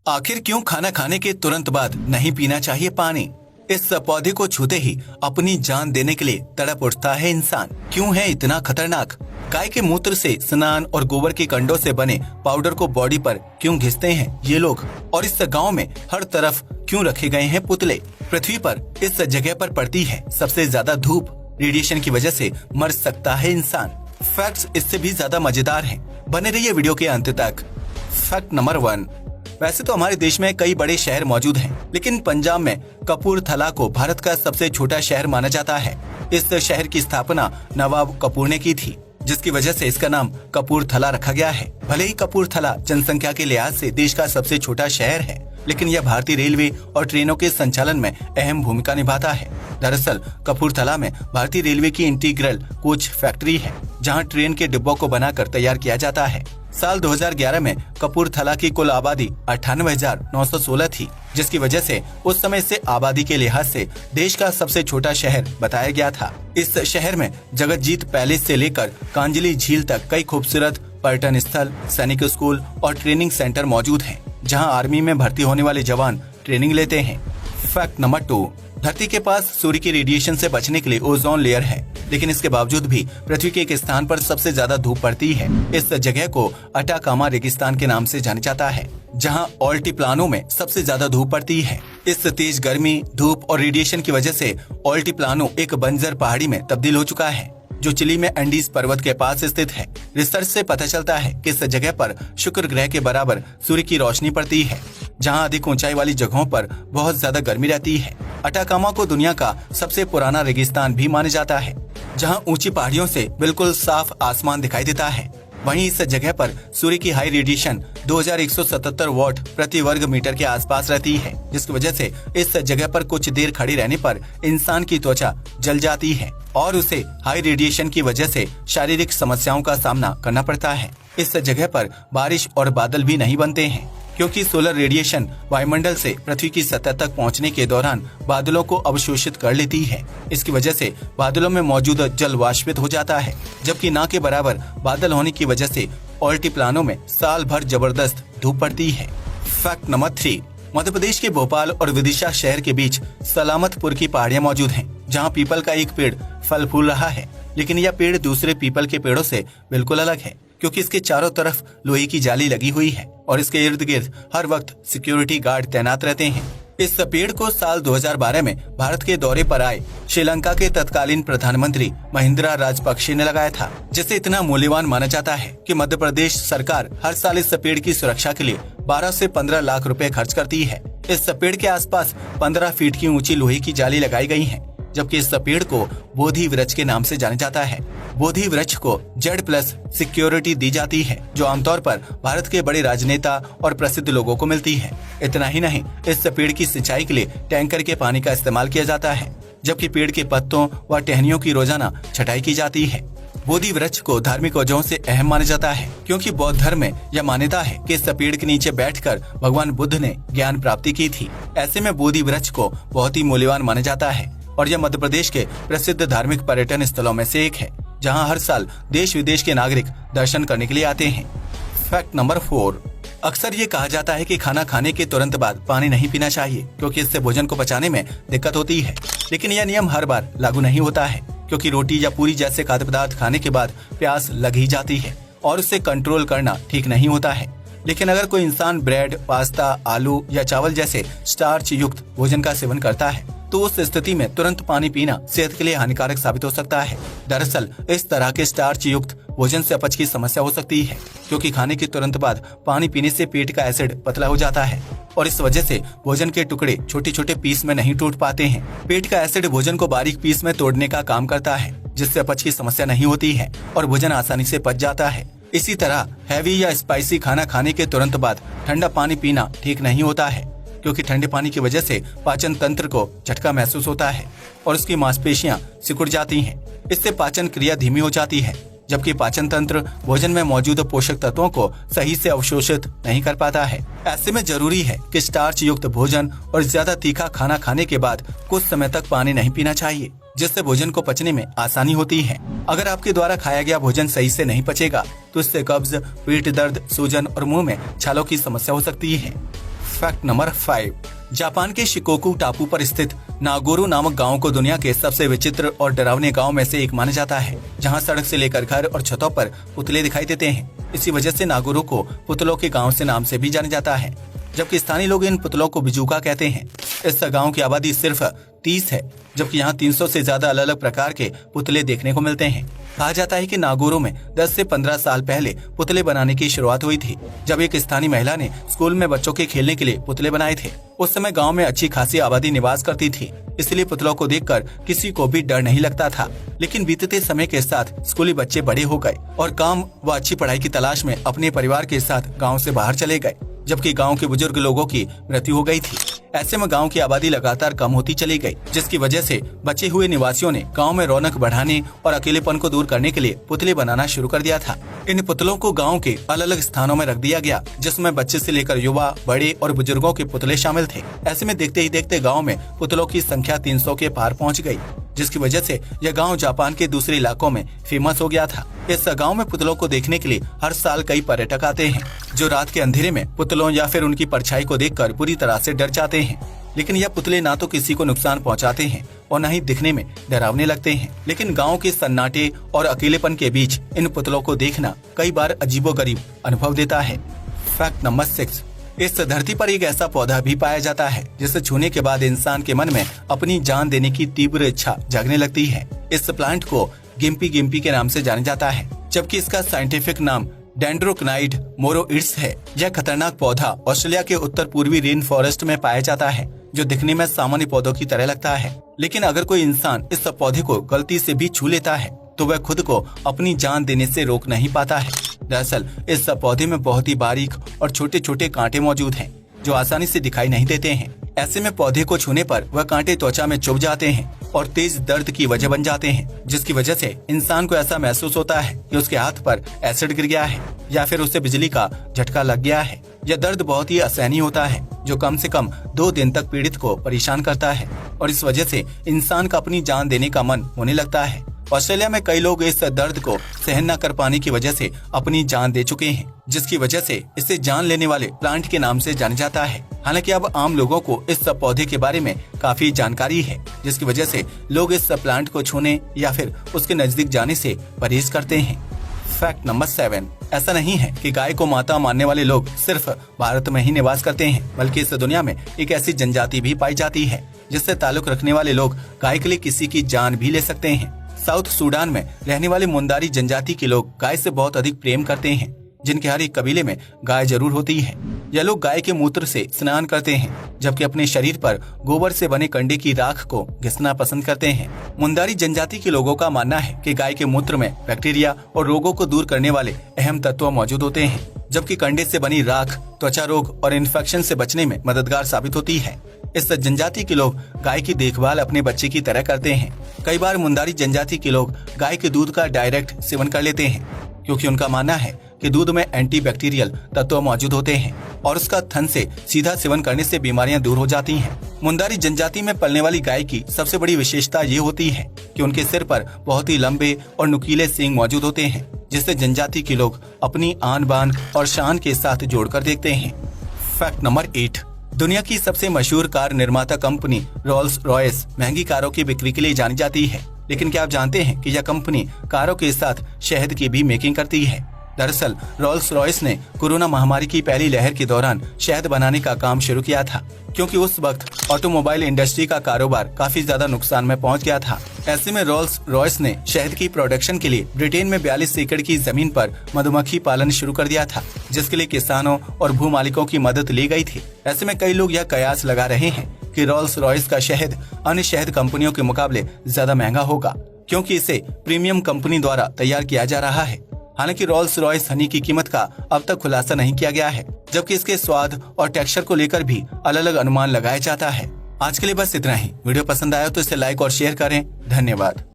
आखिर क्यों खाना खाने के तुरंत बाद नहीं पीना चाहिए पानी? इस पौधे को छूते ही अपनी जान देने के लिए तड़प उठता है इंसान। क्यों है इतना खतरनाक? गाय के मूत्र से, स्नान और गोबर के कंडों से बने पाउडर को बॉडी पर क्यों घिसते हैं ये लोग? और इस गांव में हर तरफ क्यों रखे गए हैं पुतले? पृथ्वी पर इस जगह पर पड़ती है सबसे ज्यादा धूप। रेडिएशन की वजह से मर सकता है इंसान। फैक्ट्स इससे भी ज्यादा मजेदार हैं। बने रहिए वीडियो के अंत तक। Fact number 1। वैसे तो हमारे देश में कई बड़े शहर मौजूद हैं, लेकिन पंजाब में कपूरथला को भारत का सबसे छोटा शहर माना जाता है। इस शहर की स्थापना नवाब कपूर ने की थी, जिसकी वजह से इसका नाम कपूरथला रखा गया है। भले ही कपूरथला जनसंख्या के लिहाज से देश का सबसे छोटा शहर है, लेकिन यह भारतीय रेलवे और ट्रेनों के संचालन में अहम भूमिका निभाता है। दरअसल कपूरथला में भारतीय रेलवे की इंटीग्रल कोच फैक्ट्री है, जहां ट्रेन के डिब्बों को बनाकर तैयार किया जाता है। साल 2011 में कपूरथला की कुल आबादी 98,916 थी, जिसकी वजह से उस समय से आबादी के लिहाज से देश का सबसे छोटा शहर बताया गया था। इस शहर में जगतजीत पैलेस से लेकर कांजली झील तक कई खूबसूरत पर्यटन स्थल, सैनिक स्कूल और ट्रेनिंग सेंटर मौजूद हैं, जहां आर्मी में भर्ती होने वाले जवान ट्रेनिंग लेते हैं। Fact number 2। धरती के पास सूर्य के रेडिएशन से बचने के लिए ओजोन लेयर है, लेकिन इसके बावजूद भी पृथ्वी के एक स्थान पर सबसे ज्यादा धूप पड़ती है। इस जगह को अटाकामा रेगिस्तान के नाम से जाना जाता है, जहां ऑल्टीप्लानो में सबसे ज्यादा धूप पड़ती है। इस तेज गर्मी, धूप और रेडिएशन की वजह से ऑल्टीप्लानो एक बंजर पहाड़ी में तब्दील हो चुका है, जो चिली में एंडीज पर्वत के पास स्थित है। रिसर्च से पता चलता है कि इस जगह पर शुक्र ग्रह के बराबर सूर्य की रोशनी पड़ती है, जहां अधिक ऊंचाई वाली जगहों पर बहुत ज्यादा गर्मी रहती है। अटाकामा को दुनिया का सबसे पुराना रेगिस्तान भी माना जाता है, जहां ऊंची पहाड़ियों से बिल्कुल साफ आसमान दिखाई देता है। वहीं इस जगह पर सूर्य की हाई रेडिएशन 2177 वॉट प्रति वर्ग मीटर के आसपास रहती है, जिसकी वजह से इस जगह पर कुछ देर खड़ी रहने पर इंसान की त्वचा जल जाती है और उसे हाई रेडिएशन की वजह से शारीरिक समस्याओं का सामना करना पड़ता है। इस जगह पर बारिश और बादल भी नहीं बनते हैं, क्योंकि सोलर रेडिएशन वायुमंडल से पृथ्वी की सतह तक पहुंचने के दौरान बादलों को अवशोषित कर लेती है। इसकी वजह से बादलों में मौजूद जल वाष्पित हो जाता है, जबकि ना के बराबर बादल होने की वजह से ऑल्टीप्लानो में साल भर जबरदस्त धूप पड़ती है। Fact number 3। मध्य प्रदेश के भोपाल और विदिशा शहर के बीच सलामतपुर की पहाड़ियां मौजूद हैं, जहां पीपल का एक पेड़ फल फूल रहा है, लेकिन यह पेड़ दूसरे पीपल के पेड़ों से बिल्कुल अलग है, क्योंकि इसके चारों तरफ लोहे की जाली लगी हुई है और इसके इर्द गिर्द हर वक्त सिक्योरिटी गार्ड तैनात रहते हैं। इस पेड़ को साल 2012 में भारत के दौरे पर आए श्रीलंका के तत्कालीन प्रधानमंत्री महिंद्रा राजपक्षे ने लगाया था, जिसे इतना मूल्यवान माना जाता है कि मध्य प्रदेश सरकार हर साल इस पेड़ की सुरक्षा के लिए 12 से 15 लाख रुपए खर्च करती है। इस पेड़ के आसपास 15 फीट की ऊंची लोहे की जाली लगाई गई है, जबकि इस पेड़ को बोधि वृक्ष के नाम से जाना जाता है। बोधि वृक्ष को Z+ सिक्योरिटी दी जाती है, जो आमतौर पर भारत के बड़े राजनेता और प्रसिद्ध लोगों को मिलती है। इतना ही नहीं, इस पेड़ की सिंचाई के लिए टैंकर के पानी का इस्तेमाल किया जाता है, जबकि पेड़ के पत्तों व टहनियों की रोजाना छटाई की जाती है। बोधि वृक्ष को धार्मिक वजहों से अहम माना जाता है, क्योंकि बौद्ध धर्म में यह मान्यता है कि इस पेड़ के नीचे बैठकर भगवान बुद्ध ने ज्ञान प्राप्ति की थी। ऐसे में बोधि वृक्ष को बहुत ही मूल्यवान माना जाता है और यह मध्य प्रदेश के प्रसिद्ध धार्मिक पर्यटन स्थलों में से एक है, जहां हर साल देश विदेश के नागरिक दर्शन करने के लिए आते हैं। Fact number 4। अक्सर ये कहा जाता है कि खाना खाने के तुरंत बाद पानी नहीं पीना चाहिए, क्योंकि इससे भोजन को पचाने में दिक्कत होती है। लेकिन यह नियम हर बार लागू नहीं होता है, क्योंकि रोटी या पूरी जैसे खाद्य पदार्थ खाने के बाद प्यास लग ही जाती है और उससे कंट्रोल करना ठीक नहीं होता है। लेकिन अगर कोई इंसान ब्रेड, पास्ता, आलू या चावल जैसे स्टार्च युक्त भोजन का सेवन करता है, तो उस स्थिति में तुरंत पानी पीना सेहत के लिए हानिकारक साबित हो सकता है। दरअसल इस तरह के स्टार्च युक्त भोजन से अपच की समस्या हो सकती है, क्योंकि खाने के तुरंत बाद पानी पीने से पेट का एसिड पतला हो जाता है और इस वजह से भोजन के टुकड़े छोटे छोटे पीस में नहीं टूट पाते हैं। पेट का एसिड भोजन को बारीक पीस में तोड़ने का काम करता है, जिससे अपच की समस्या नहीं होती है और भोजन आसानी से पच जाता है। इसी तरह हैवी या स्पाइसी खाना खाने के तुरंत बाद ठंडा पानी पीना ठीक नहीं होता है, क्योंकि ठंडे पानी की वजह से पाचन तंत्र को झटका महसूस होता है और उसकी मांसपेशियां सिकुड़ जाती हैं। इससे पाचन क्रिया धीमी हो जाती है, जबकि पाचन तंत्र भोजन में मौजूद पोषक तत्वों को सही से अवशोषित नहीं कर पाता है। ऐसे में जरूरी है कि स्टार्च युक्त भोजन और ज्यादा तीखा खाना खाने के बाद कुछ समय तक पानी नहीं पीना चाहिए, जिससे भोजन को पचने में आसानी होती है। अगर आपके द्वारा खाया गया भोजन सही से नहीं पचेगा, तो इससे कब्ज, पेट दर्द, सूजन और मुंह में छालों की समस्या हो सकती है। Fact number 5। जापान के शिकोकू टापू पर स्थित नागोरो नामक गांव को दुनिया के सबसे विचित्र और डरावने गांव में से एक माना जाता है, जहां सड़क से लेकर घर और छतों पर पुतले दिखाई देते हैं। इसी वजह से नागोरो को पुतलों के गांव से नाम से भी जाना जाता है, जबकि स्थानीय लोग इन पुतलों को बिजूका कहते हैं। इस गांव की आबादी सिर्फ 30 है, जबकि यहाँ 300 से ज्यादा अलग अलग प्रकार के पुतले देखने को मिलते हैं। कहा जाता है कि नागोरो में 10 से 15 साल पहले पुतले बनाने की शुरुआत हुई थी, जब एक स्थानीय महिला ने स्कूल में बच्चों के खेलने के लिए पुतले बनाए थे। उस समय गांव में अच्छी खासी आबादी निवास करती थी, इसलिए पुतलों को देखकर किसी को भी डर नहीं लगता था। लेकिन बीतते समय के साथ स्कूली बच्चे बड़े हो गए और काम व अच्छी पढ़ाई की तलाश में अपने परिवार के साथ गाँव से बाहर चले गए, जबकि गांव के बुजुर्ग लोगों की मृत्यु हो गई थी। ऐसे में गांव की आबादी लगातार कम होती चली गई, जिसकी वजह से बचे हुए निवासियों ने गांव में रौनक बढ़ाने और अकेलेपन को दूर करने के लिए पुतले बनाना शुरू कर दिया था। इन पुतलों को गांव के अलग अलग स्थानों में रख दिया गया, जिसमें बच्चे से लेकर युवा, बड़े और बुजुर्गों के पुतले शामिल थे। ऐसे में देखते ही देखते गाँव में पुतलों की संख्या 300 के पार पहुँच गयी, जिसकी वजह से यह गांव जापान के दूसरे इलाकों में फेमस हो गया था। इस गांव में पुतलों को देखने के लिए हर साल कई पर्यटक आते हैं, जो रात के अंधेरे में पुतलों या फिर उनकी परछाई को देखकर पूरी तरह से डर जाते हैं। लेकिन यह पुतले ना तो किसी को नुकसान पहुंचाते हैं और न ही दिखने में डरावने लगते हैं। लेकिन गांव के सन्नाटे और अकेलेपन के बीच इन पुतलों को देखना कई बार अजीबोगरीब अनुभव देता है। Fact number 6। इस धरती पर एक ऐसा पौधा भी पाया जाता है जिसे छूने के बाद इंसान के मन में अपनी जान देने की तीव्र इच्छा जागने लगती है। इस प्लांट को गिम्पी गिम्पी के नाम से जाना जाता है, जबकि इसका साइंटिफिक नाम डेंड्रोक्नाइड मोरोइड्स है। यह खतरनाक पौधा ऑस्ट्रेलिया के उत्तर पूर्वी रेन फॉरेस्ट में पाया जाता है, जो दिखने में सामान्य पौधों की तरह लगता है। लेकिन अगर कोई इंसान इस पौधे को गलती से भी छू लेता है तो वह खुद को अपनी जान देने से रोक नहीं पाता है। दरअसल इस पौधे में बहुत ही बारीक और छोटे छोटे कांटे मौजूद हैं, जो आसानी से दिखाई नहीं देते हैं। ऐसे में पौधे को छूने पर वह कांटे त्वचा में चुभ जाते हैं और तेज दर्द की वजह बन जाते हैं, जिसकी वजह से इंसान को ऐसा महसूस होता है कि उसके हाथ पर एसिड गिर गया है या फिर उसे बिजली का झटका लग गया है। यह दर्द बहुत ही असहनीय होता है, जो कम से कम 2 दिन तक पीड़ित को परेशान करता है और इस वजह से इंसान का अपनी जान देने का मन होने लगता है। ऑस्ट्रेलिया में कई लोग इस दर्द को सहन न कर पाने की वजह से अपनी जान दे चुके हैं, जिसकी वजह से इसे जान लेने वाले प्लांट के नाम से जाना जाता है। हालांकि अब आम लोगों को इस पौधे के बारे में काफी जानकारी है, जिसकी वजह से लोग इस प्लांट को छूने या फिर उसके नजदीक जाने से परहेज करते हैं। Fact number 7। ऐसा नहीं है कि गाय को माता मानने वाले लोग सिर्फ भारत में ही निवास करते हैं, बल्कि इस दुनिया में एक ऐसी जनजाति भी पाई जाती है जिससे ताल्लुक रखने वाले लोग गाय के लिए किसी की जान भी ले सकते हैं। साउथ सूडान में रहने वाले मुंदारी जनजाति के लोग गाय से बहुत अधिक प्रेम करते हैं, जिनके हर एक कबीले में गाय जरूर होती है। यह लोग गाय के मूत्र से स्नान करते हैं, जबकि अपने शरीर पर गोबर से बने कंडे की राख को घिसना पसंद करते हैं। मुंदारी जनजाति के लोगों का मानना है कि गाय के मूत्र में बैक्टीरिया और रोगों को दूर करने वाले अहम तत्व मौजूद होते हैं, जबकि कंडे से बनी राख त्वचा रोग और इन्फेक्शन से बचने में मददगार साबित होती है। इस जनजाति के लोग गाय की देखभाल अपने बच्चे की तरह करते हैं। कई बार मुंदारी जनजाति के लोग गाय के दूध का डायरेक्ट सेवन कर लेते हैं, क्योंकि उनका मानना है कि दूध में एंटीबैक्टीरियल तत्व मौजूद होते हैं और उसका थन से सीधा सेवन करने से बीमारियां दूर हो जाती हैं। मुंदारी जनजाति में पलने वाली गाय की सबसे बड़ी विशेषता ये होती है कि उनके सिर पर बहुत ही लंबे और नुकीले सींग मौजूद होते हैं, जिससे जनजाति के लोग अपनी आन बान और शान के साथ जोड़कर देखते हैं। Fact number 8। दुनिया की सबसे मशहूर कार निर्माता कंपनी रोल्स रॉयस महंगी कारों की बिक्री के लिए जानी जाती है, लेकिन क्या आप जानते हैं कि यह कंपनी कारों के साथ शहद की भी मेकिंग करती है। दरअसल रोल्स रॉयस ने कोरोना महामारी की पहली लहर के दौरान शहद बनाने का काम शुरू किया था, क्योंकि उस वक्त ऑटोमोबाइल इंडस्ट्री का कारोबार काफी ज्यादा नुकसान में पहुंच गया था। ऐसे में रोल्स रॉयस ने शहद की प्रोडक्शन के लिए ब्रिटेन में 42 एकड़ की जमीन पर मधुमक्खी पालन शुरू कर दिया था, जिसके लिए किसानों और भू मालिकों की मदद ली गई थी। ऐसे में कई लोग यह कयास लगा रहे हैं कि रोल्स रॉयस का शहद अन्य शहद कंपनियों के मुकाबले ज्यादा महंगा होगा, क्योंकि इसे प्रीमियम कंपनी द्वारा तैयार किया जा रहा है। हालांकि रोल्स रॉयस हनी की कीमत का अब तक खुलासा नहीं किया गया है, जबकि इसके स्वाद और टेक्सचर को लेकर भी अलग अलग अनुमान लगाया जाता है। आज के लिए बस इतना ही। वीडियो पसंद आया तो इसे लाइक और शेयर करें। धन्यवाद।